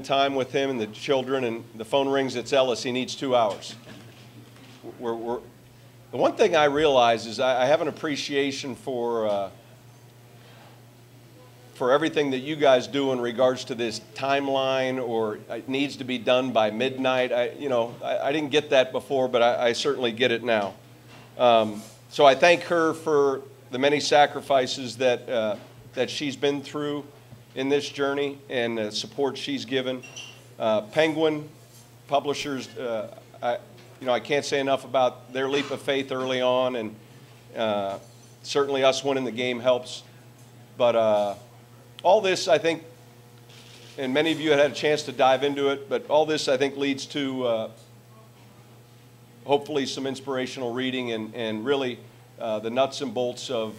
time with him and the children, and the phone rings, it's Ellis, he needs 2 hours. The one thing I realize is I have an appreciation for everything that you guys do in regards to this timeline, or it needs to be done by midnight. I didn't get that before, but I certainly get it now. So I thank her for the many sacrifices that she's been through in this journey and the support she's given. Penguin Publishers, I can't say enough about their leap of faith early on, and certainly us winning the game helps. But all this, I think, and many of you had a chance to dive into it, but all this, I think, leads to hopefully some inspirational reading and really the nuts and bolts of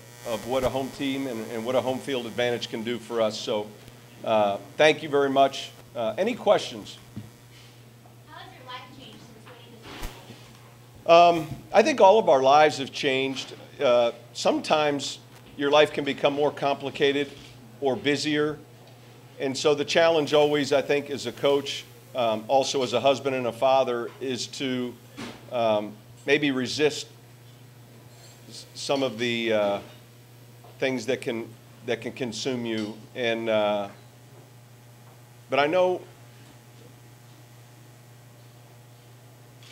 what a home team and what a home field advantage can do for us. So thank you very much. Any questions? How has your life changed since winning this game? I think all of our lives have changed. Sometimes your life can become more complicated or busier. And so the challenge always, I think, as a coach, also as a husband and a father, is to maybe resist some of the things that can consume you. And but I know,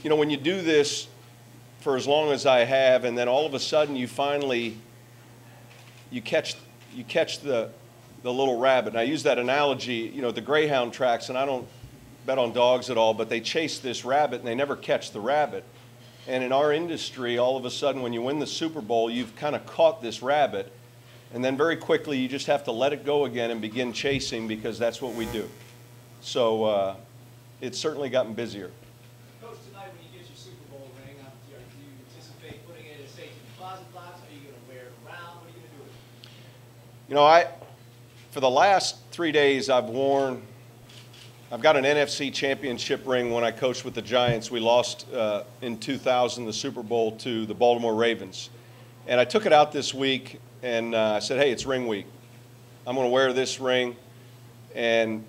when you do this for as long as I have, and then all of a sudden you finally catch the little rabbit. And I use that analogy, the greyhound tracks, and I don't bet on dogs at all, but they chase this rabbit and they never catch the rabbit. And in our industry, all of a sudden, when you win the Super Bowl, you've kind of caught this rabbit, and then very quickly you just have to let it go again and begin chasing, because that's what we do. So it's certainly gotten busier. Coach, tonight when you get your Super Bowl ring, do you anticipate putting it in a safe deposit box? Are you going to wear it around? What are you going to do with it? For the last 3 days, I've got an NFC championship ring. When I coached with the Giants, we lost in 2000 the Super Bowl to the Baltimore Ravens. And I took it out this week, and I said, hey, it's ring week. I'm going to wear this ring. And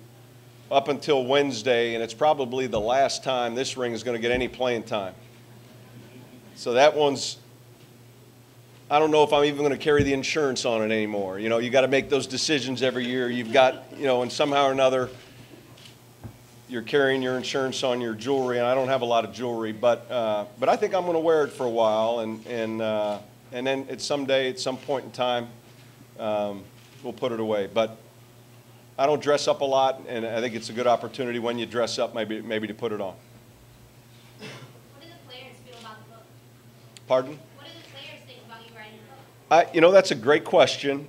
up until Wednesday, and it's probably the last time this ring is going to get any playing time. So that one's, I don't know if I'm even going to carry the insurance on it anymore. You got to make those decisions every year. You've got, and somehow or another, you're carrying your insurance on your jewelry, and I don't have a lot of jewelry, but I think I'm going to wear it for a while, and then at some point in time, we'll put it away. But I don't dress up a lot, and I think it's a good opportunity when you dress up, maybe to put it on. What do the players feel about the book? Pardon? What do the players think about you writing the book? That's a great question.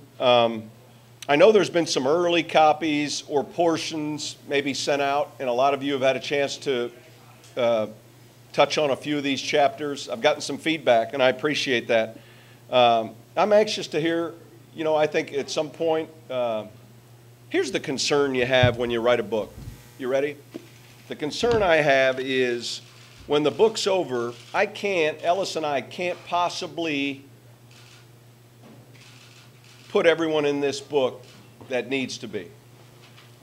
I know there's been some early copies or portions maybe sent out, and a lot of you have had a chance to touch on a few of these chapters. I've gotten some feedback, and I appreciate that. I'm anxious to hear, I think at some point, here's the concern you have when you write a book. You ready? The concern I have is when the book's over, Ellis and I can't possibly put everyone in this book that needs to be.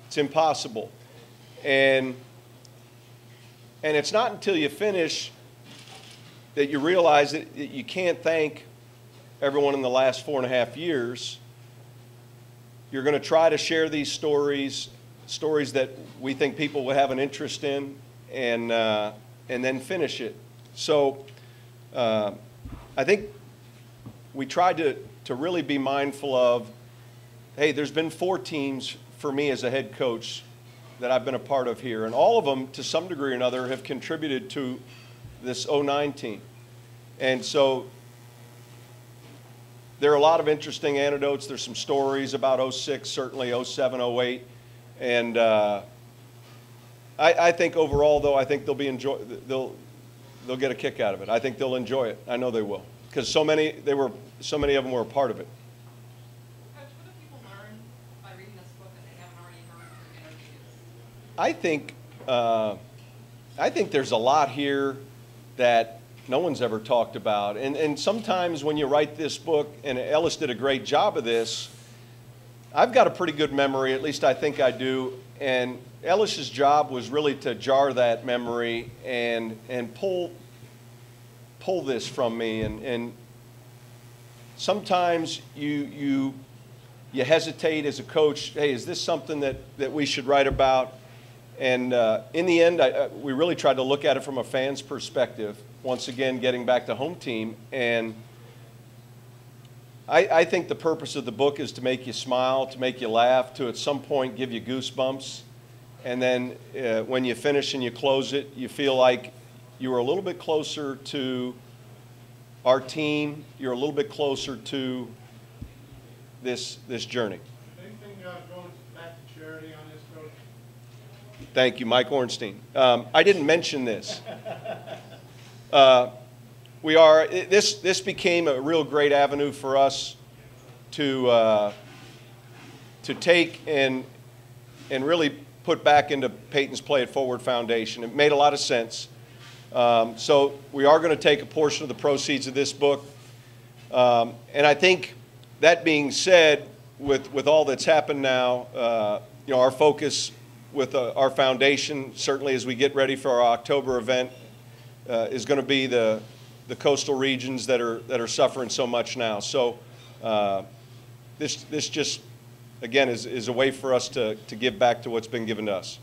It's impossible. And it's not until you finish that you realize that you can't thank everyone in the last 4.5 years. You're going to try to share these stories that we think people will have an interest in, and then finish it. So I think we tried to really be mindful of, hey, there's been 4 teams for me as a head coach that I've been a part of here, and all of them, to some degree or another, have contributed to this 09 team. And so there are a lot of interesting anecdotes. There's some stories about 06, certainly 07, 08. And I think overall, though, I think they'll get a kick out of it. I think they'll enjoy it. I know they will, because so many of them were a part of it. Coach, what do people learn by reading this book that they haven't already heard through interviews? I think there's a lot here that no one's ever talked about. And sometimes when you write this book, and Ellis did a great job of this, I've got a pretty good memory, at least I think I do, and Ellis's job was really to jar that memory and pull this from me. And sometimes you hesitate as a coach, hey, is this something that we should write about? And in the end, we really tried to look at it from a fan's perspective, once again getting back to home team. And I think the purpose of the book is to make you smile, to make you laugh, to at some point give you goosebumps. And then when you finish and you close it, you feel like you were a little bit closer to our team. You're a little bit closer to this journey. Anything going back to charity on this, Coach? Thank you, Mike Ornstein. I didn't mention this. This became a real great avenue for us to take and really put back into Payton's Play It Forward Foundation. It made a lot of sense. So we are going to take a portion of the proceeds of this book. And I think that being said, with all that's happened now, our focus with our foundation, certainly as we get ready for our October event, is going to be the coastal regions that are suffering so much now. So this just, again, is a way for us to give back to what's been given to us.